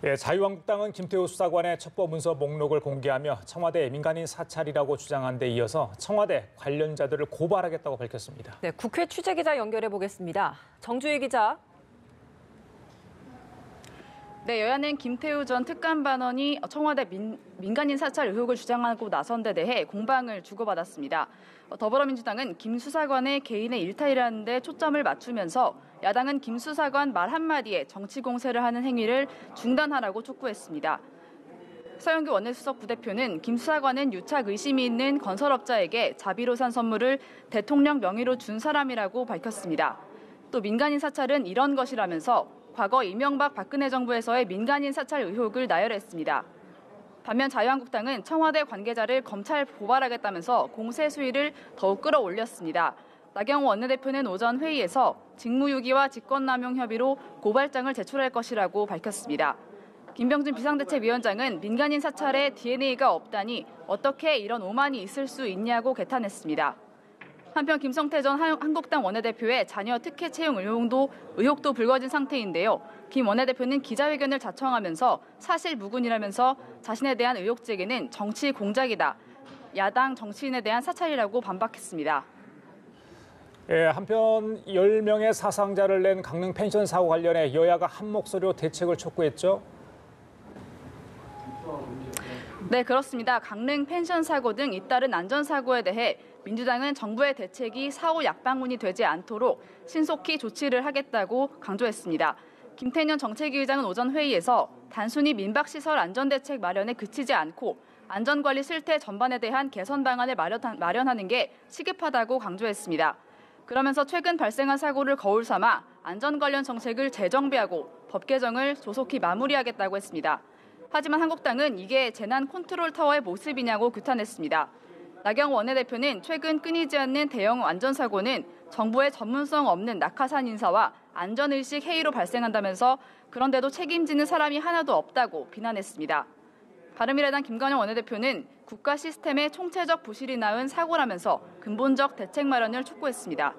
자유한국당은 김태우 수사관의 첩보 문서 목록을 공개하며 청와대 민간인 사찰이라고 주장한 데 이어서 청와대 관련자들을 고발하겠다고 밝혔습니다. 네, 국회 취재기자 연결해 보겠습니다. 정주희 기자. 네, 여야는 김태우 전 특감반원이 청와대 민간인 사찰 의혹을 주장하고 나선 데 대해 공방을 주고받았습니다. 더불어민주당은 김 수사관의 개인의 일탈이라는 데 초점을 맞추면서 야당은 김 수사관 말 한마디에 정치 공세를 하는 행위를 중단하라고 촉구했습니다. 서영교 원내수석 부대표는 김 수사관은 유착 의심이 있는 건설업자에게 자비로 산 선물을 대통령 명의로 준 사람이라고 밝혔습니다. 또 민간인 사찰은 이런 것이라면서 과거 이명박 박근혜 정부에서의 민간인 사찰 의혹을 나열했습니다. 반면 자유한국당은 청와대 관계자를 검찰 고발하겠다면서 공세 수위를 더욱 끌어올렸습니다. 나경원 원내대표는 오전 회의에서 직무유기와 직권남용 혐의로 고발장을 제출할 것이라고 밝혔습니다. 김병준 비상대책위원장은 민간인 사찰에 DNA가 없다니 어떻게 이런 오만이 있을 수 있냐고 개탄했습니다. 한편 김성태 전 한국당 원내대표의 자녀 특혜 채용 의혹도 불거진 상태인데요. 김 원내대표는 기자회견을 자청하면서 사실 무근이라면서 자신에 대한 의혹 제기는 정치 공작이다. 야당 정치인에 대한 사찰이라고 반박했습니다. 한편 10명의 사상자를 낸 강릉 펜션 사고 관련해 여야가 한 목소리로 대책을 촉구했죠. 네, 그렇습니다. 강릉 펜션 사고 등 잇따른 안전사고에 대해 민주당은 정부의 대책이 사후 약방문이 되지 않도록 신속히 조치를 하겠다고 강조했습니다. 김태년 정책위 의장은 오전 회의에서 단순히 민박시설 안전대책 마련에 그치지 않고 안전관리 실태 전반에 대한 개선 방안을 마련하는 게 시급하다고 강조했습니다. 그러면서 최근 발생한 사고를 거울 삼아 안전 관련 정책을 재정비하고 법 개정을 조속히 마무리하겠다고 했습니다. 하지만 한국당은 이게 재난 컨트롤 타워의 모습이냐고 규탄했습니다. 나경원 원내대표는 최근 끊이지 않는 대형 안전사고는 정부의 전문성 없는 낙하산 인사와 안전의식 해이로 발생한다면서 그런데도 책임지는 사람이 하나도 없다고 비난했습니다. 바른미래당 김관영 원내대표는 국가 시스템의 총체적 부실이 낳은 사고라면서 근본적 대책 마련을 촉구했습니다.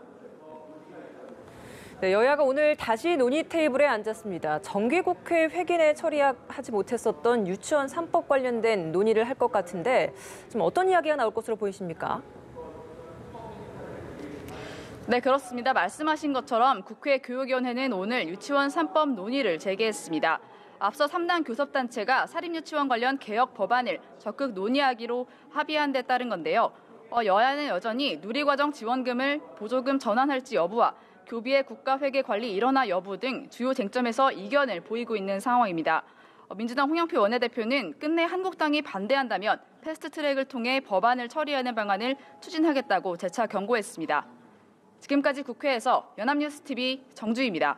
네, 여야가 오늘 다시 논의 테이블에 앉았습니다. 정기국회 회기내 처리하지 못했었던 유치원 3법 관련된 논의를 할 것 같은데 지금 어떤 이야기가 나올 것으로 보이십니까? 네, 그렇습니다. 말씀하신 것처럼 국회 교육위원회는 오늘 유치원 3법 논의를 재개했습니다. 앞서 3당 교섭단체가 사립유치원 관련 개혁 법안을 적극 논의하기로 합의한 데 따른 건데요. 여야는 여전히 누리과정 지원금을 보조금 전환할지 여부와 교비의 국가회계 관리 일원화 여부 등 주요 쟁점에서 이견을 보이고 있는 상황입니다. 민주당 홍영표 원내대표는 끝내 한국당이 반대한다면 패스트트랙을 통해 법안을 처리하는 방안을 추진하겠다고 재차 경고했습니다. 지금까지 국회에서 연합뉴스TV 정주희입니다.